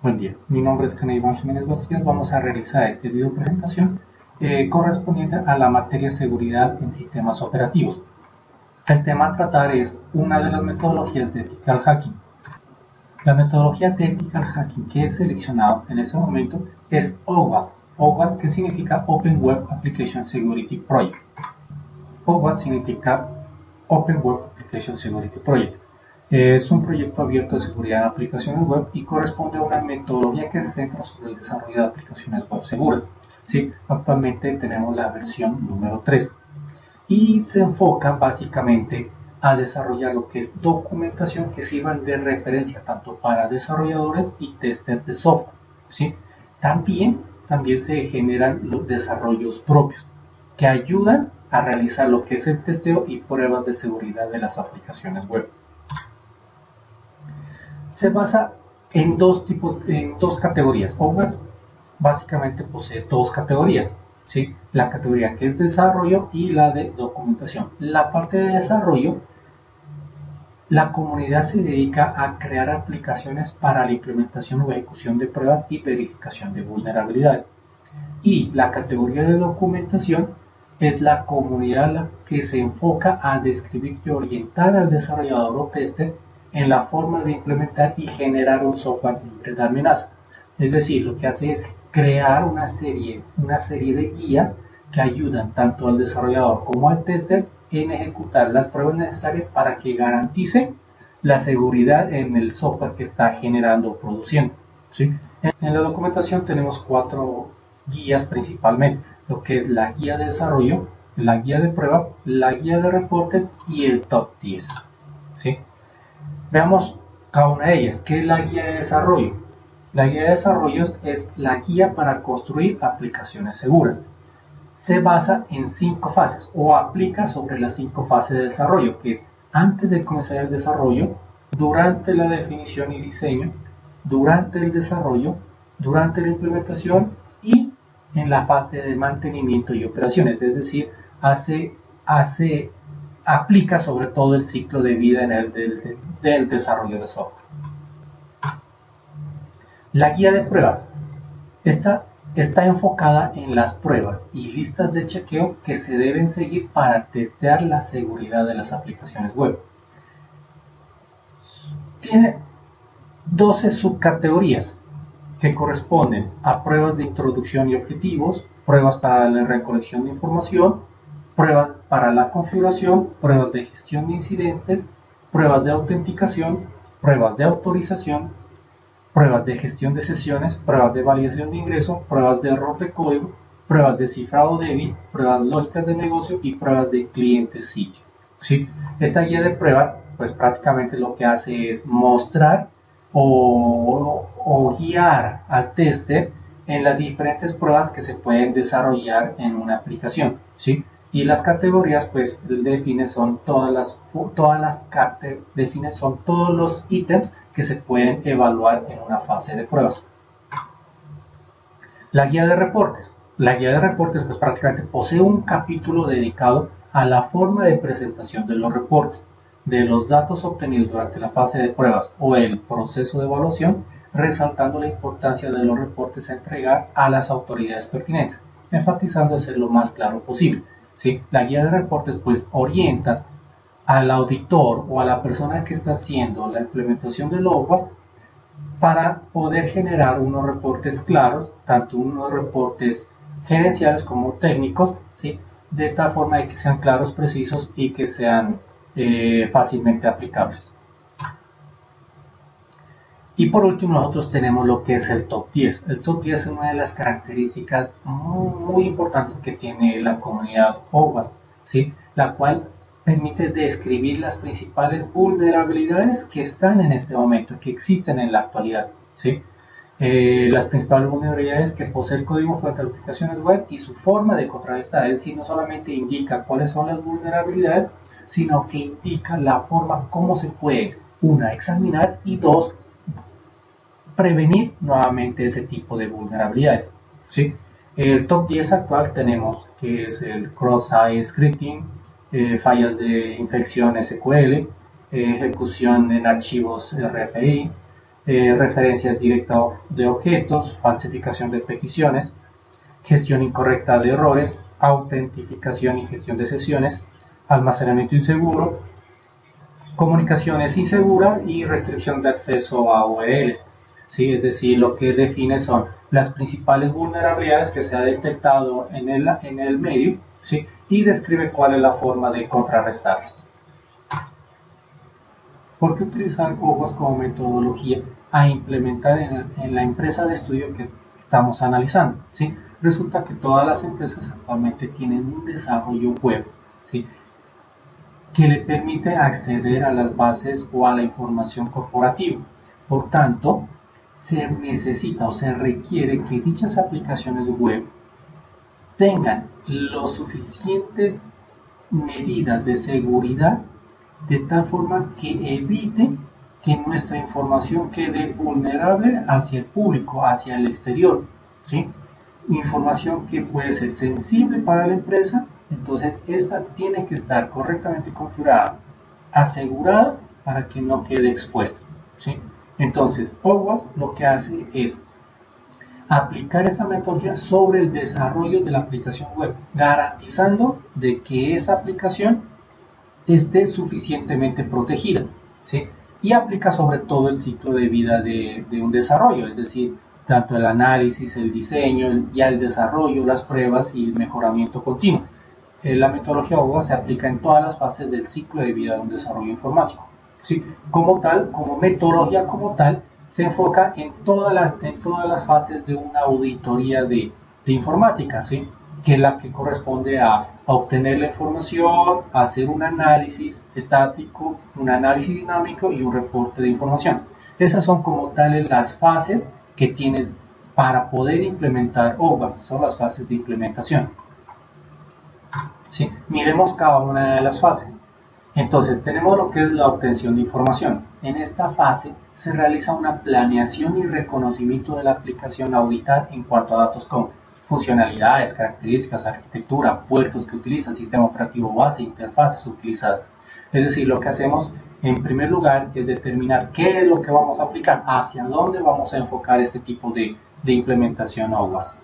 Buen día, mi nombre es Iván Jiménez Vázquez. Vamos a realizar este video presentación correspondiente a la materia seguridad en sistemas operativos. El tema a tratar es una de las metodologías de ethical hacking. La metodología de ethical hacking que he seleccionado en este momento es OWASP. OWASP, que significa Open Web Application Security Project. OWASP significa Open Web Application Security Project. Es un proyecto abierto de seguridad en aplicaciones web y corresponde a una metodología que se centra sobre el desarrollo de aplicaciones web seguras. ¿Sí? Actualmente tenemos la versión número 3 y se enfoca básicamente a desarrollar lo que es documentación que sirva de referencia tanto para desarrolladores y testers de software. ¿Sí? También se generan los desarrollos propios que ayudan a realizar lo que es el testeo y pruebas de seguridad de las aplicaciones web. Se basa en dos categorías. OWASP básicamente posee dos categorías, ¿sí? La categoría que es desarrollo y la de documentación. La parte de desarrollo, la comunidad se dedica a crear aplicaciones para la implementación o ejecución de pruebas y verificación de vulnerabilidades. Y la categoría de documentación es la comunidad la que se enfoca a describir y orientar al desarrollador o tester en la forma de implementar y generar un software libre de amenaza. Es decir, lo que hace es crear una serie de guías que ayudan tanto al desarrollador como al tester en ejecutar las pruebas necesarias para que garantice la seguridad en el software que está generando o produciendo. ¿Sí? En la documentación tenemos 4 guías principalmente, lo que es la guía de desarrollo, la guía de pruebas, la guía de reportes y el top 10. ¿Sí? Veamos cada una de ellas. ¿Qué es la guía de desarrollo? La guía de desarrollo es la guía para construir aplicaciones seguras. Se basa en 5 fases o aplica sobre las 5 fases de desarrollo, que es antes de comenzar el desarrollo, durante la definición y diseño, durante el desarrollo, durante la implementación y en la fase de mantenimiento y operaciones, es decir, aplica sobre todo el ciclo de vida del desarrollo de software. La guía de pruebas está enfocada en las pruebas y listas de chequeo que se deben seguir para testear la seguridad de las aplicaciones web. Tiene 12 subcategorías que corresponden a pruebas de introducción y objetivos, pruebas para la recolección de información, pruebas para la configuración, pruebas de gestión de incidentes, pruebas de autenticación, pruebas de autorización, pruebas de gestión de sesiones, pruebas de validación de ingreso, pruebas de error de código, pruebas de cifrado débil, pruebas lógicas de negocio y pruebas de cliente-sitio. ¿Sí? Esta guía de pruebas, pues prácticamente lo que hace es mostrar o guiar al tester en las diferentes pruebas que se pueden desarrollar en una aplicación. ¿Sí? Y las categorías, pues, definen son todos los ítems que se pueden evaluar en una fase de pruebas. La guía de reportes. La guía de reportes, pues, prácticamente posee un capítulo dedicado a la forma de presentación de los reportes, de los datos obtenidos durante la fase de pruebas o el proceso de evaluación, resaltando la importancia de los reportes a entregar a las autoridades pertinentes, enfatizando ser lo más claro posible. ¿Sí? La guía de reportes, pues, orienta al auditor o a la persona que está haciendo la implementación de OWASP para poder generar unos reportes claros, tanto unos reportes gerenciales como técnicos, ¿sí? De tal forma de que sean claros, precisos y que sean fácilmente aplicables. Y por último nosotros tenemos lo que es el top 10. El top 10 es una de las características muy importantes que tiene la comunidad OWASP, ¿sí? La cual permite describir las principales vulnerabilidades que están en este momento, que existen en la actualidad, ¿sí? Las principales vulnerabilidades que posee el código fuente de aplicaciones web y su forma de contrarrestar, es decir, no solamente indica cuáles son las vulnerabilidades, sino que indica la forma como se puede, una, examinar y dos, prevenir nuevamente ese tipo de vulnerabilidades. ¿Sí? El top 10 actual tenemos que es el cross-site scripting, fallas de infección SQL, ejecución en archivos RFI, referencias directas de objetos, falsificación de peticiones, gestión incorrecta de errores, autentificación y gestión de sesiones, almacenamiento inseguro, comunicaciones inseguras y restricción de acceso a URLs. ¿Sí? Es decir, lo que define son las principales vulnerabilidades que se ha detectado en el medio, ¿sí? Y describe cuál es la forma de contrarrestarlas. ¿Por qué utilizar OWASP como metodología a implementar en la empresa de estudio que estamos analizando? ¿Sí? Resulta que todas las empresas actualmente tienen un desarrollo web, ¿sí? Que le permite acceder a las bases o a la información corporativa. Por tanto, se necesita o se requiere que dichas aplicaciones web tengan los suficientes medidas de seguridad de tal forma que evite que nuestra información quede vulnerable hacia el público, hacia el exterior, ¿sí? Información que puede ser sensible para la empresa, entonces esta tiene que estar correctamente configurada, asegurada para que no quede expuesta, ¿sí? Entonces, OWASP lo que hace es aplicar esta metodología sobre el desarrollo de la aplicación web, garantizando de que esa aplicación esté suficientemente protegida, ¿sí? Y aplica sobre todo el ciclo de vida de un desarrollo, es decir, tanto el análisis, el diseño, ya el desarrollo, las pruebas y el mejoramiento continuo. La metodología OWASP se aplica en todas las fases del ciclo de vida de un desarrollo informático, ¿sí? Como tal, como metodología como tal, se enfoca en todas las fases de una auditoría de informática, ¿sí? Que es la que corresponde a obtener la información, a hacer un análisis estático, un análisis dinámico y un reporte de información. Esas son como tales las fases que tienen para poder implementar OWASP, son las fases de implementación. ¿Sí? Miremos cada una de las fases. Entonces tenemos lo que es la obtención de información. En esta fase se realiza una planeación y reconocimiento de la aplicación auditada en cuanto a datos como funcionalidades, características, arquitectura, puertos que utiliza, sistema operativo base, interfaces utilizadas. Es decir, lo que hacemos en primer lugar es determinar qué es lo que vamos a aplicar, hacia dónde vamos a enfocar este tipo de implementación OWASP.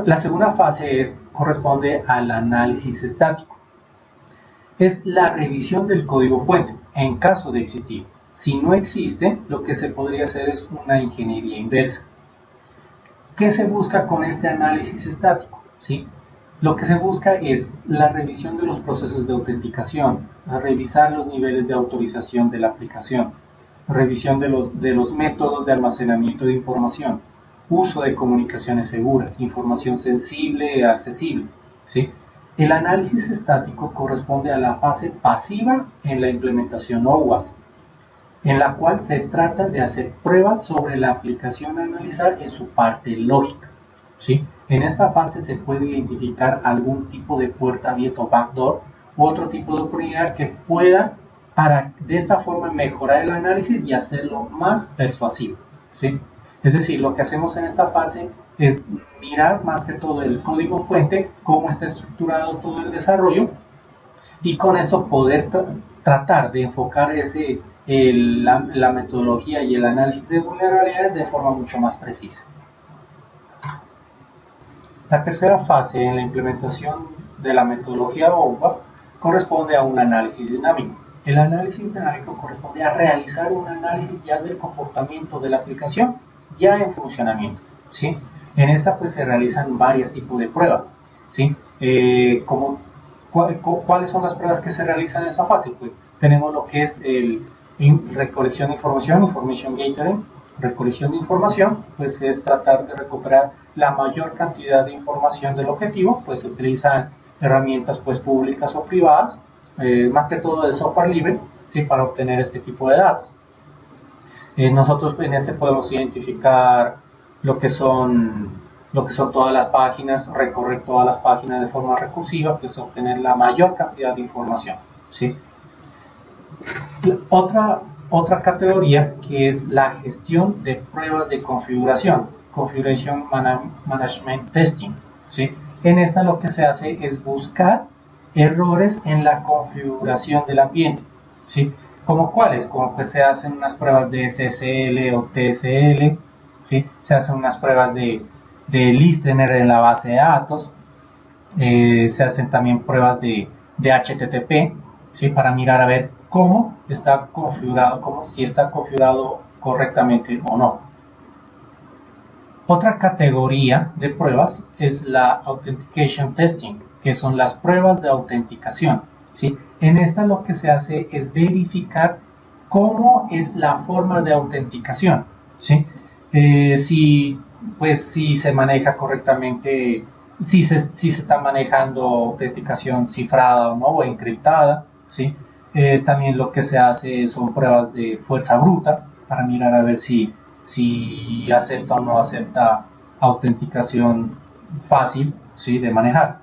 La segunda fase corresponde al análisis estático. Es la revisión del código fuente, en caso de existir. Si no existe, lo que se podría hacer es una ingeniería inversa. ¿Qué se busca con este análisis estático? ¿Sí? Lo que se busca es la revisión de los procesos de autenticación, revisar los niveles de autorización de la aplicación, revisión de los métodos de almacenamiento de información, uso de comunicaciones seguras, información sensible y accesible, ¿sí? El análisis estático corresponde a la fase pasiva en la implementación OWASP, en la cual se trata de hacer pruebas sobre la aplicación a analizar en su parte lógica, ¿sí? En esta fase se puede identificar algún tipo de puerta abierta o backdoor u otro tipo de oportunidad que pueda, para de esta forma, mejorar el análisis y hacerlo más persuasivo, ¿sí? Es decir, lo que hacemos en esta fase es mirar más que todo el código fuente, cómo está estructurado todo el desarrollo, y con esto poder tratar de enfocar la metodología y el análisis de vulnerabilidades de forma mucho más precisa. La tercera fase en la implementación de la metodología OWASP corresponde a un análisis dinámico. El análisis dinámico corresponde a realizar un análisis ya del comportamiento de la aplicación ya en funcionamiento, ¿sí? En esta pues se realizan varios tipos de pruebas, ¿sí? ¿Cuáles son las pruebas que se realizan en esta fase? Pues tenemos lo que es recolección de información, information gathering. Recolección de información, pues es tratar de recuperar la mayor cantidad de información del objetivo, pues se utilizan herramientas pues públicas o privadas, más que todo de software libre, ¿sí? Para obtener este tipo de datos. Nosotros en este podemos identificar lo que son todas las páginas, recorrer todas las páginas de forma recursiva, pues obtener la mayor cantidad de información, ¿sí? Otra categoría que es la gestión de pruebas de configuración, Configuration Management Testing, ¿sí? En esta lo que se hace es buscar errores en la configuración del ambiente, ¿sí? ¿Como cuáles? Como pues se hacen unas pruebas de SSL o TSL, ¿sí? Se hacen unas pruebas de listener en la base de datos, se hacen también pruebas de HTTP, ¿sí? Para mirar a ver cómo está configurado, si está configurado correctamente o no. Otra categoría de pruebas es la Authentication Testing, que son las pruebas de autenticación, ¿sí? En esta lo que se hace es verificar cómo es la forma de autenticación, ¿sí? Si se maneja correctamente, si se está manejando autenticación cifrada o no, o encriptada, ¿sí? También lo que se hace son pruebas de fuerza bruta para mirar a ver si acepta o no acepta autenticación fácil, ¿sí? De manejar.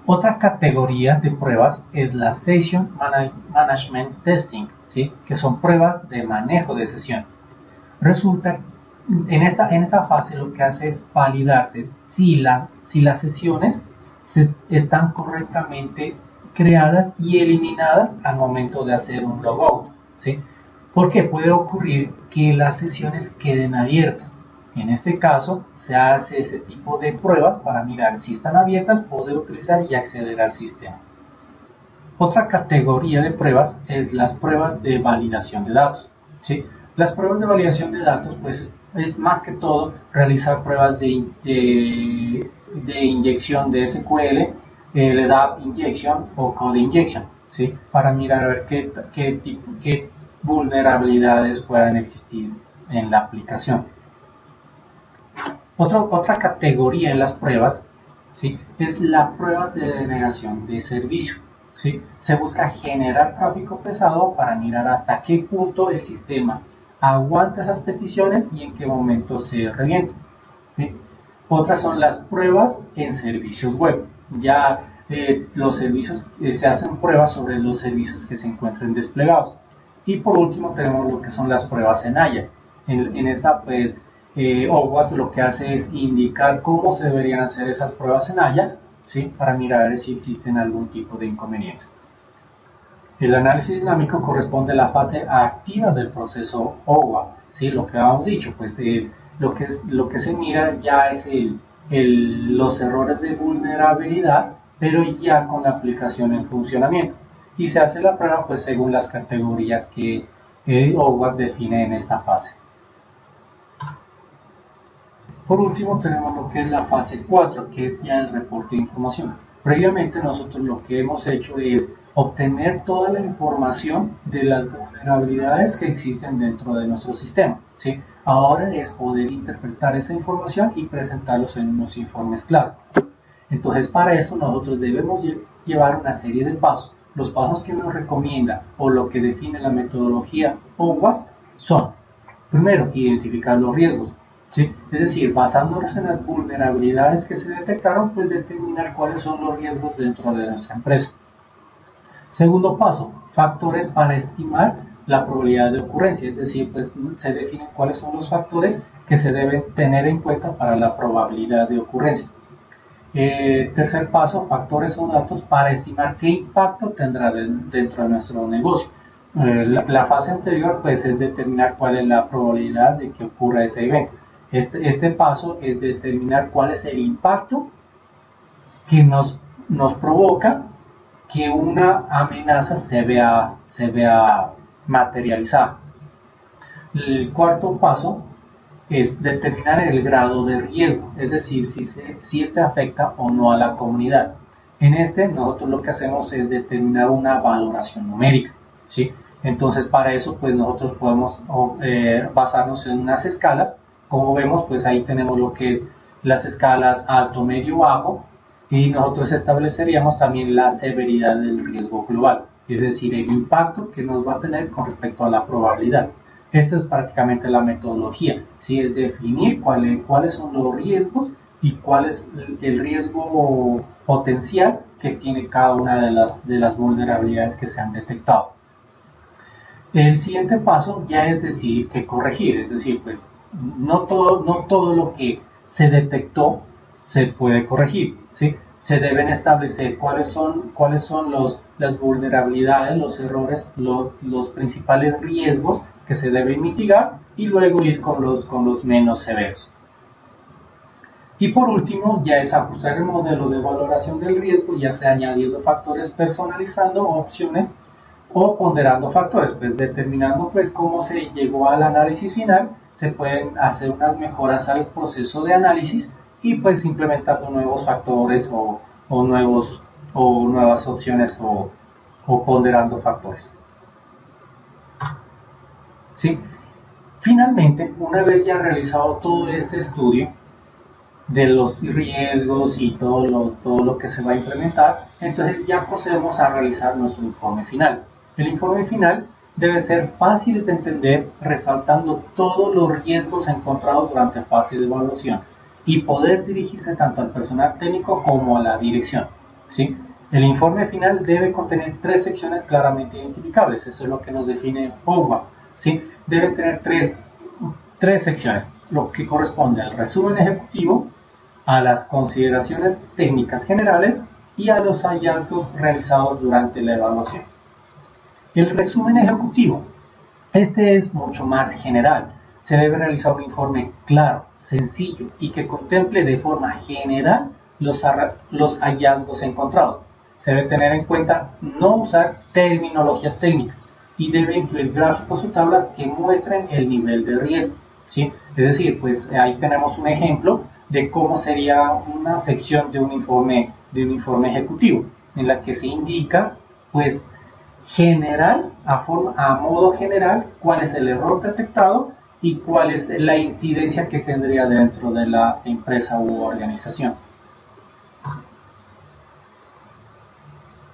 Otra categoría de pruebas es la Session Management Testing, ¿sí? Que son pruebas de manejo de sesión. Resulta, en esta fase lo que hace es validarse si las sesiones están correctamente creadas y eliminadas al momento de hacer un logout, ¿sí? Porque puede ocurrir que las sesiones queden abiertas. En este caso, se hace ese tipo de pruebas para mirar si están abiertas, poder utilizar y acceder al sistema. Otra categoría de pruebas es las pruebas de validación de datos, ¿sí? Las pruebas de validación de datos, pues es más que todo realizar pruebas de inyección de SQL, LDAP injection o code injection, ¿sí? Para mirar a ver qué vulnerabilidades puedan existir en la aplicación. Otra categoría en las pruebas, ¿sí? Es las pruebas de denegación de servicio, ¿sí? Se busca generar tráfico pesado para mirar hasta qué punto el sistema aguanta esas peticiones y en qué momento se revienta, ¿sí? Otras son las pruebas en servicios web. Ya los servicios, se hacen pruebas sobre los servicios que se encuentren desplegados. Y por último tenemos lo que son las pruebas en Ajax. En esta pues OWASP lo que hace es indicar cómo se deberían hacer esas pruebas en Ajax, ¿sí? Para mirar si existen algún tipo de inconvenientes. El análisis dinámico corresponde a la fase activa del proceso OWASP, ¿sí? Lo que habíamos dicho, pues lo que se mira ya es los errores de vulnerabilidad, pero ya con la aplicación en funcionamiento. Y se hace la prueba pues según las categorías que OWASP define en esta fase. Por último tenemos lo que es la fase 4, que es ya el reporte de información. Previamente nosotros lo que hemos hecho es obtener toda la información de las vulnerabilidades que existen dentro de nuestro sistema, ¿sí? Ahora es poder interpretar esa información y presentarlos en unos informes claros. Entonces para eso nosotros debemos llevar una serie de pasos. Los pasos que nos recomienda o lo que define la metodología OWASP son: primero, identificar los riesgos, ¿sí? Es decir, basándonos en las vulnerabilidades que se detectaron, pues determinar cuáles son los riesgos dentro de nuestra empresa. Segundo paso, factores para estimar la probabilidad de ocurrencia, es decir, pues se definen cuáles son los factores que se deben tener en cuenta para la probabilidad de ocurrencia. Tercer paso, factores o datos para estimar qué impacto tendrá dentro de nuestro negocio. La fase anterior pues es determinar cuál es la probabilidad de que ocurra ese evento. Este paso es determinar cuál es el impacto que nos provoca que una amenaza se vea materializada. El cuarto paso es determinar el grado de riesgo, es decir, si este afecta o no a la comunidad. En nosotros lo que hacemos es determinar una valoración numérica, ¿sí? Entonces para eso pues nosotros podemos basarnos en unas escalas. Como vemos, pues ahí tenemos lo que es las escalas alto, medio, bajo, y nosotros estableceríamos también la severidad del riesgo global, es decir, el impacto que nos va a tener con respecto a la probabilidad. Esta es prácticamente la metodología, ¿sí? Es definir cuáles son los riesgos y cuál es el riesgo potencial que tiene cada una de las vulnerabilidades que se han detectado. El siguiente paso ya es decir que corregir, es decir, pues no todo lo que se detectó se puede corregir, ¿sí? se deben establecer cuáles son las vulnerabilidades, los errores, los principales riesgos que se deben mitigar y luego ir con los menos severos. Y por último, ya es ajustar el modelo de valoración del riesgo, ya sea añadiendo factores, personalizando opciones o ponderando factores, pues determinando pues cómo se llegó al análisis final, se pueden hacer unas mejoras al proceso de análisis y pues implementando nuevos factores o nuevas opciones o ponderando factores. ¿Sí? Finalmente, una vez ya realizado todo este estudio de los riesgos y todo lo que se va a implementar, entonces ya procedemos a realizar nuestro informe final. El informe final debe ser fácil de entender, resaltando todos los riesgos encontrados durante la fase de evaluación y poder dirigirse tanto al personal técnico como a la dirección. ¿Sí? El informe final debe contener 3 secciones claramente identificables, eso es lo que nos define OWASP. ¿Sí? Debe tener tres secciones, lo que corresponde al resumen ejecutivo, a las consideraciones técnicas generales y a los hallazgos realizados durante la evaluación. El resumen ejecutivo, este es mucho más general. Se debe realizar un informe claro, sencillo y que contemple de forma general los hallazgos encontrados. Se debe tener en cuenta no usar terminología técnica y debe incluir gráficos o tablas que muestren el nivel de riesgo. ¿Sí? Es decir, pues ahí tenemos un ejemplo de cómo sería una sección de un informe ejecutivo, en la que se indica, pues, a modo general, cuál es el error detectado y cuál es la incidencia que tendría dentro de la empresa u organización.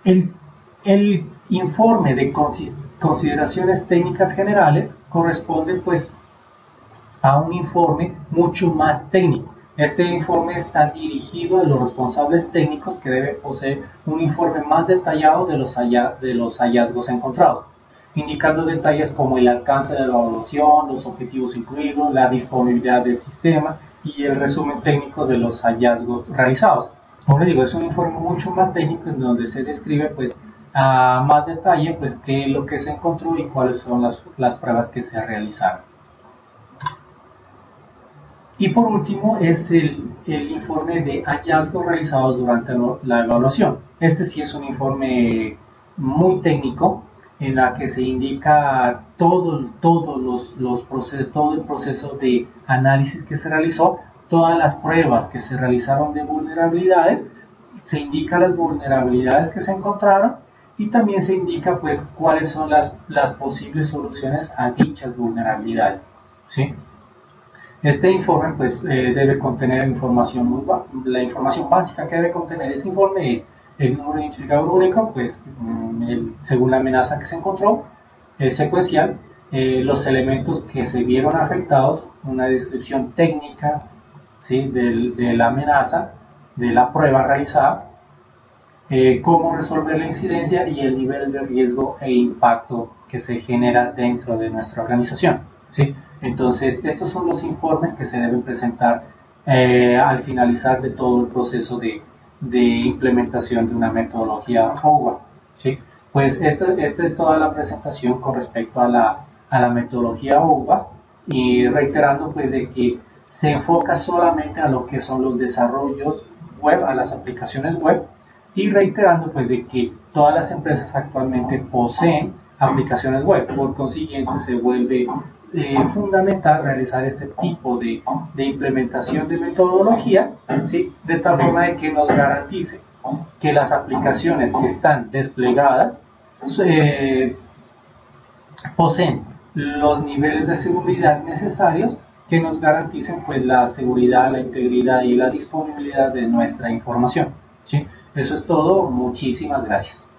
El informe de consideraciones técnicas generales corresponde, pues, a un informe mucho más técnico. Este informe está dirigido a los responsables técnicos que deben poseer un informe más detallado de los hallazgos encontrados, indicando detalles como el alcance de la evaluación, los objetivos incluidos, la disponibilidad del sistema y el resumen técnico de los hallazgos realizados. Como les digo, es un informe mucho más técnico en donde se describe pues a más detalle pues qué es lo que se encontró y cuáles son las pruebas que se realizaron. Y por último es el informe de hallazgos realizados durante la evaluación. Este sí es un informe muy técnico en la que se indica todo el proceso de análisis que se realizó, todas las pruebas que se realizaron de vulnerabilidades, se indica las vulnerabilidades que se encontraron y también se indica pues cuáles son las posibles soluciones a dichas vulnerabilidades. ¿Sí? Este informe pues, debe contener la información básica que debe contener ese informe es el número de identificador único, pues, según la amenaza que se encontró, secuencial, los elementos que se vieron afectados, una descripción técnica, ¿sí?, de la amenaza, de la prueba realizada, cómo resolver la incidencia y el nivel de riesgo e impacto que se genera dentro de nuestra organización. ¿Sí? Entonces, estos son los informes que se deben presentar al finalizar de todo el proceso de implementación de una metodología OWASP. ¿Sí? Pues esta es toda la presentación con respecto a la metodología OWASP y reiterando pues de que se enfoca solamente a lo que son los desarrollos web, a las aplicaciones web y reiterando pues de que todas las empresas actualmente poseen aplicaciones web, por consiguiente se vuelve fundamental realizar este tipo de implementación de metodologías, ¿sí?, de tal forma de que nos garantice que las aplicaciones que están desplegadas poseen los niveles de seguridad necesarios que nos garanticen pues la seguridad, la integridad y la disponibilidad de nuestra información. ¿Sí? Eso es todo, muchísimas gracias.